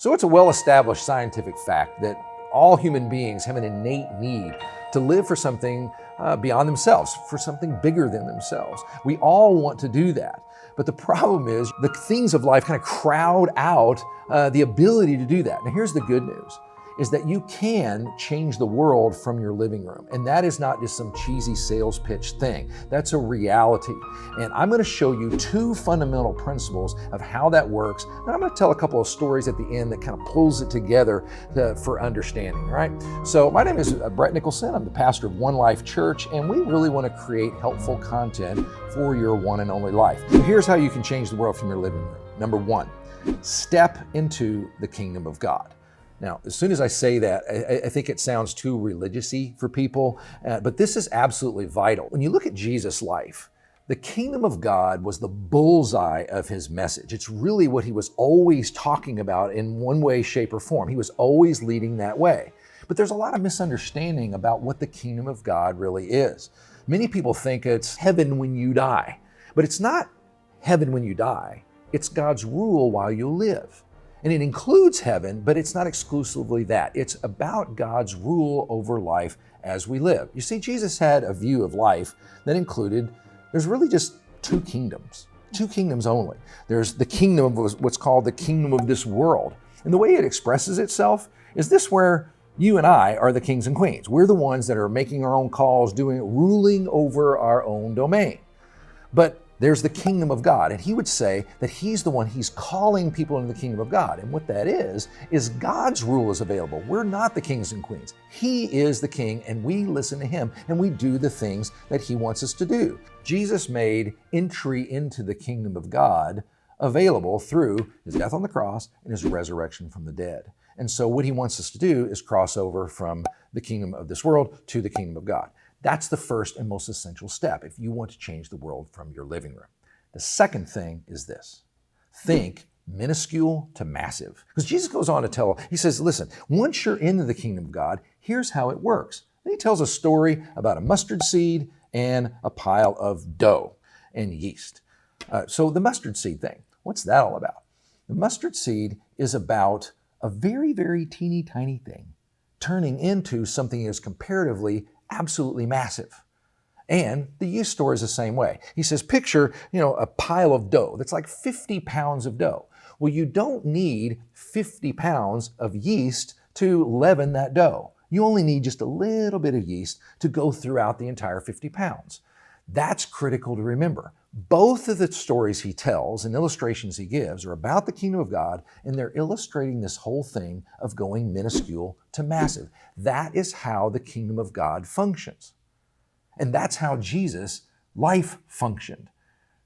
So it's a well-established scientific fact that all human beings have an innate need to live for something beyond themselves, for something bigger than themselves. We all want to do that. But the problem is the things of life kind of crowd out the ability to do that. Now here's the good news, is that you can change the world from your living room. And that is not just some cheesy sales pitch thing. That's a reality. And I'm going to show you two fundamental principles of how that works. And I'm going to tell a couple of stories at the end that kind of pulls it together for understanding, right? So my name is Bret Nicholson. I'm the pastor of One Life Church, and we really want to create helpful content for your one and only life. So here's how you can change the world from your living room. Number one, step into the kingdom of God. Now, as soon as I say that, I think it sounds too religious-y for people, but this is absolutely vital. When you look at Jesus' life, the kingdom of God was the bullseye of his message. It's really what he was always talking about in one way, shape, or form. He was always leading that way. But there's a lot of misunderstanding about what the kingdom of God really is. Many people think it's heaven when you die, but it's not heaven when you die. It's God's rule while you live. And it includes heaven, but it's not exclusively that. It's about God's rule over life as we live. You see, Jesus had a view of life that included, there's really just two kingdoms only. There's the kingdom of what's called the kingdom of this world. And the way it expresses itself is this, where you and I are the kings and queens. We're the ones that are making our own calls, ruling over our own domain. But there's the kingdom of God, and he would say that he's the one, he's calling people into the kingdom of God. And what that is God's rule is available. We're not the kings and queens. He is the king, and we listen to him, and we do the things that he wants us to do. Jesus made entry into the kingdom of God available through his death on the cross and his resurrection from the dead. And so what he wants us to do is cross over from the kingdom of this world to the kingdom of God. That's the first and most essential step if you want to change the world from your living room. The second thing is this: think minuscule to massive. Because Jesus goes on to tell, he says, listen, once you're into the kingdom of God, here's how it works. Then he tells a story about a mustard seed and a pile of dough and yeast. So the mustard seed thing, what's that all about? The mustard seed is about a very, very teeny tiny thing turning into something that's comparatively absolutely massive. And the yeast store is the same way. He says, picture, a pile of dough that's like 50 pounds of dough. Well, you don't need 50 pounds of yeast to leaven that dough. You only need just a little bit of yeast to go throughout the entire 50 pounds. That's critical to remember. Both of the stories he tells and illustrations he gives are about the kingdom of God, and they're illustrating this whole thing of going minuscule to massive. That is how the kingdom of God functions. And that's how Jesus' life functioned.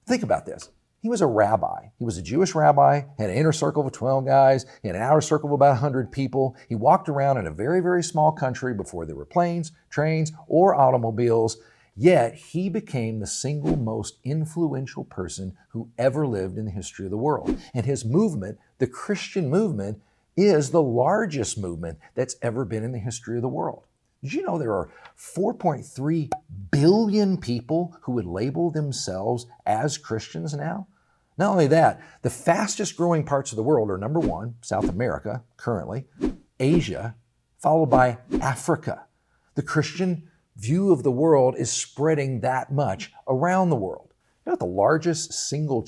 Think about this. He was a rabbi. He was a Jewish rabbi, had an inner circle of 12 guys, he had an outer circle of about 100 people. He walked around in a very, very small country before there were planes, trains, or automobiles. Yet he became the single most influential person who ever lived in the history of the world. And his movement, the Christian movement, is the largest movement that's ever been in the history of the world. Did you know there are 4.3 billion people who would label themselves as Christians now? Not only that, the fastest growing parts of the world are, number one, South America, currently, Asia, followed by Africa. The Christian view of the world is spreading that much around the world. You know what the largest single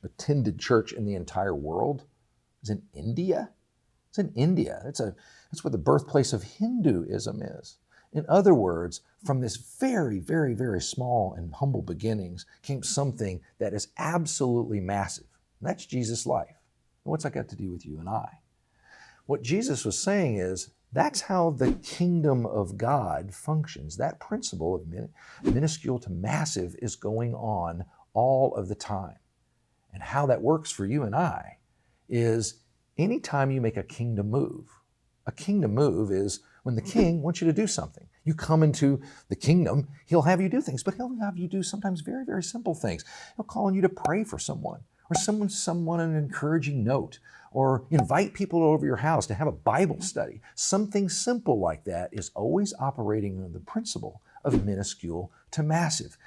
attended church in the entire world is? In India. It's in India. That's where the birthplace of Hinduism is. In other words, from this very, very, very small and humble beginnings came something that is absolutely massive. And that's Jesus' life. And what's that got to do with you and I? What Jesus was saying is, that's how the kingdom of God functions. That principle of minuscule to massive is going on all of the time. And how that works for you and I is anytime you make a kingdom move is when the king wants you to do something. You come into the kingdom, he'll have you do things, but he'll have you do sometimes very, very simple things. He'll call on you to pray for someone, or someone an encouraging note, or invite people over your house to have a Bible study. Something simple like that is always operating under the principle of minuscule to massive.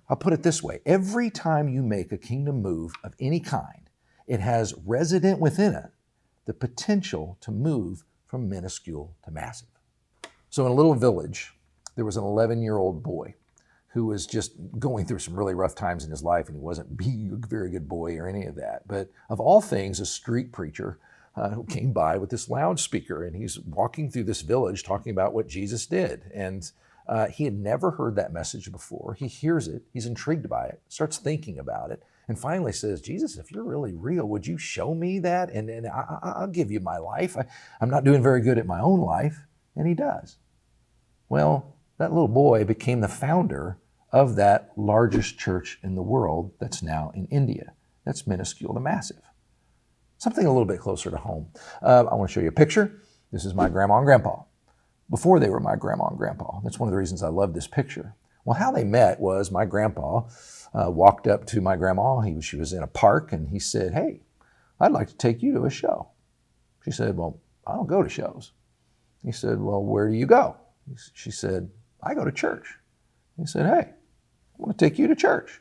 I'll put it this way. Every time you make a kingdom move of any kind, it has resident within it the potential to move from minuscule to massive. So in a little village, there was an 11-year-old boy who was just going through some really rough times in his life, and he wasn't being a very good boy or any of that. But of all things, a street preacher who came by with this loudspeaker, and he's walking through this village talking about what Jesus did. And he had never heard that message before. He hears it, he's intrigued by it, starts thinking about it, and finally says, Jesus, if you're really real, would you show me that? And I'll give you my life. I'm not doing very good at my own life. And he does. Well, that little boy became the founder of that largest church in the world that's now in India. That's minuscule to massive. Something a little bit closer to home. I want to show you a picture. This is my grandma and grandpa. Before they were my grandma and grandpa. That's one of the reasons I love this picture. Well, how they met was my grandpa walked up to my grandma. She was in a park, and he said, hey, I'd like to take you to a show. She said, well, I don't go to shows. He said, well, where do you go? She said, I go to church. He said, hey, I want to take you to church.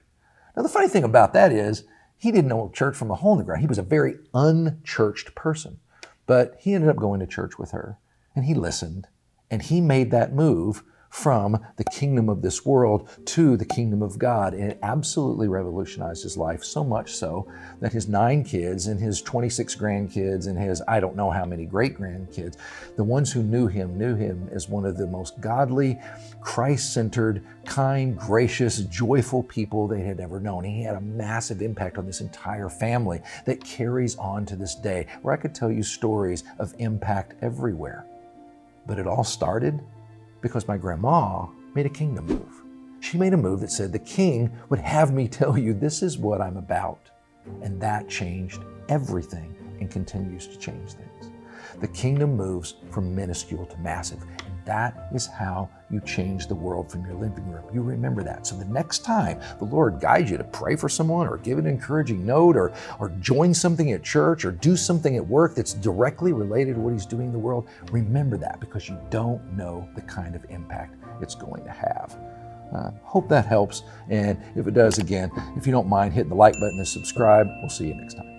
Now, the funny thing about that is he didn't know church from a hole in the ground. He was a very unchurched person, but he ended up going to church with her, and he listened, and he made that move from the kingdom of this world to the kingdom of God. And it absolutely revolutionized his life, so much so that his 9 kids and his 26 grandkids and his I don't know how many great-grandkids, the ones who knew him as one of the most godly, Christ-centered, kind, gracious, joyful people they had ever known. He had a massive impact on this entire family that carries on to this day, where I could tell you stories of impact everywhere. But it all started because my grandma made a kingdom move. She made a move that said the king would have me tell you this is what I'm about. And that changed everything and continues to change things. The kingdom moves from minuscule to massive. And that is how you change the world from your living room. You remember that. So the next time the Lord guides you to pray for someone or give an encouraging note or join something at church or do something at work that's directly related to what he's doing in the world, remember that, because you don't know the kind of impact it's going to have. Hope that helps. And if it does, again, if you don't mind hitting the like button and subscribe, we'll see you next time.